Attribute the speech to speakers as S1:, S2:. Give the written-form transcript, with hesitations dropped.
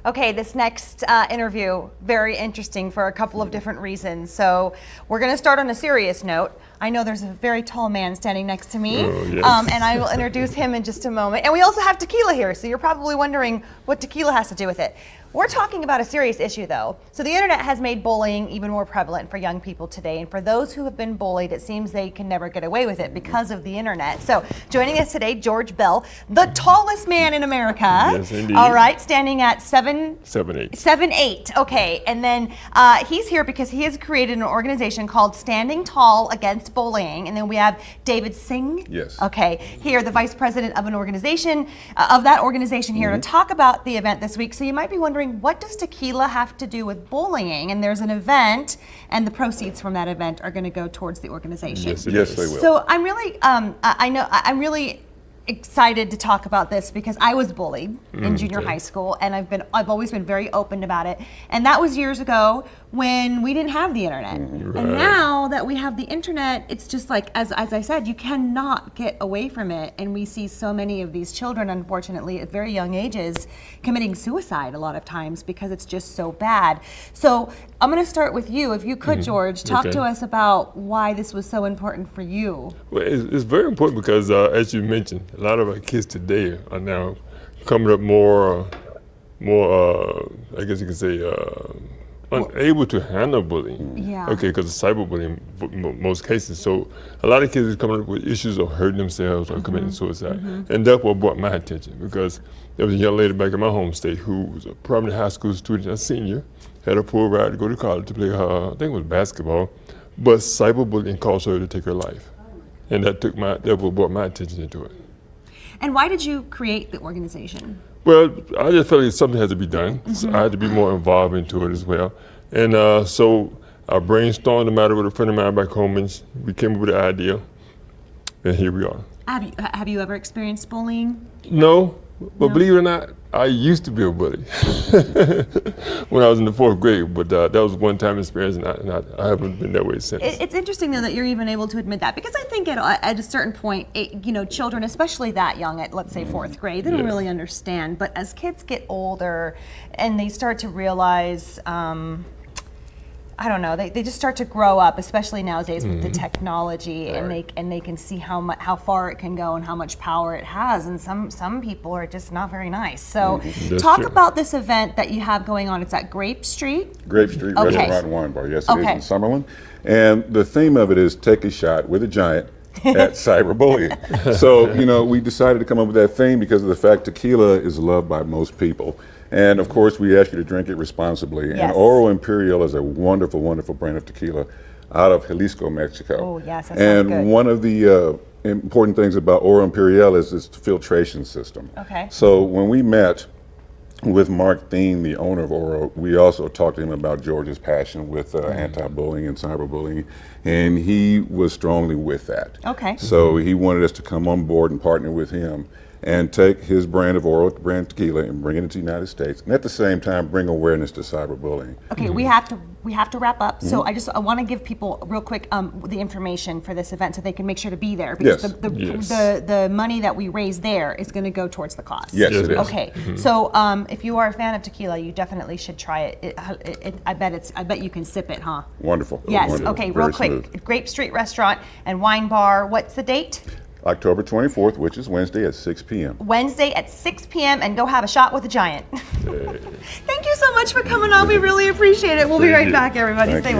S1: Okay, this next interview, very interesting for a couple of different reasons. So we're going to start on a serious note. I know there's a very tall man standing next to me, and I will introduce him in just a moment. And we also have tequila here, so you're probably wondering what tequila has to do with it. We're talking about a serious issue, though. So the internet has made bullying even more prevalent for young people today. And for those who have been bullied, it seems they can never get away with it because of the internet. So joining us today, George Bell, the tallest man in America.
S2: Yes, indeed.
S1: All right, standing at 7'8".
S2: 7'8".
S1: Okay, and then he's here because he has created an organization called Standing Tall Against Bullying. And then we have David Singh.
S3: Yes.
S1: Okay, here, the vice president of an organization, of that organization here to talk about the event this week. So you might be wondering, what does tequila have to do with bullying? And there's an event, and the proceeds from that event are going to go towards the organization.
S3: Yes, they will.
S1: So I'm really, I'm really excited to talk about this because I was bullied in junior high school, and I've always been very open about it. And that was years ago when we didn't have the internet.
S2: Right.
S1: And now that we have the internet, it's just like, as I said, you cannot get away from it. And we see so many of these children, unfortunately, at very young ages, committing suicide a lot of times because it's just so bad. So I'm going to start with you. If you could, George, talk to us about why this was so important for you.
S2: Well, it's very important because, as you mentioned, a lot of our kids today are now coming up more, I guess you could say, unable to handle bullying.
S1: Yeah.
S2: Okay, because of cyberbullying in most cases. So a lot of kids are coming up with issues of hurting themselves or committing suicide. And that's what brought my attention, because there was a young lady back in my home state who was a prominent high school student, a senior, had a full ride to go to college to play her, I think it was basketball, but cyberbullying caused her to take her life. And that what brought my attention into it.
S1: And why did you create the organization?
S2: Well, I just felt like something had to be done. So I had to be more involved into it as well. And so I brainstormed the matter with a friend of mine back home, and we came up with the idea, and here we are.
S1: Have you ever experienced bullying?
S2: No, but believe it or not, I used to be a bully when I was in the 4th grade, but that was a one-time experience, and I haven't been that way since.
S1: It's interesting, though, that you're even able to admit that, because I think at a certain point, children, especially that young, at let's say 4th grade, they don't really understand. But as kids get older and they start to realize, I don't know, they just start to grow up, especially nowadays with the technology, and they can see how far it can go and how much power it has, and some people are just not very nice. So talk about this event that you have going on. It's at Grape Street?
S3: Grape Street Restaurant and Wine Bar. Yes, it is in Summerlin. And the theme of it is take a shot with a giant at cyberbullying. So, we decided to come up with that theme because of the fact tequila is loved by most people. And of course, we ask you to drink it responsibly.
S1: Yes.
S3: And Oro Imperial is a wonderful, wonderful brand of tequila out of Jalisco, Mexico.
S1: Oh, yes, that sounds good.
S3: And one of the important things about Oro Imperial is its filtration system.
S1: Okay.
S3: So when we met with Mark Thien, the owner of Oro, we also talked to him about George's passion with anti-bullying and cyberbullying, and he was strongly with that.
S1: Okay.
S3: So he wanted us to come on board and partner with him and take his brand of Oro, brand tequila, and bring it into the United States, and at the same time bring awareness to cyberbullying.
S1: Okay, we have to wrap up. So I want to give people real quick the information for this event so they can make sure to be there, because the money that we raise there is going to go towards the cause.
S3: Yes, it is.
S1: Okay, so if you are a fan of tequila, you definitely should try it. I bet you can sip it, huh?
S3: Wonderful.
S1: Yes.
S3: Wonderful.
S1: Okay.
S3: Very
S1: Real quick,
S3: smooth.
S1: Grape Street Restaurant and Wine Bar. What's the date?
S3: October 24th, which is Wednesday at 6 p.m.
S1: Wednesday at 6 p.m. and go have a shot with a giant. Thank you so much for coming on. We really appreciate it. We'll be right back, everybody. Stay with us.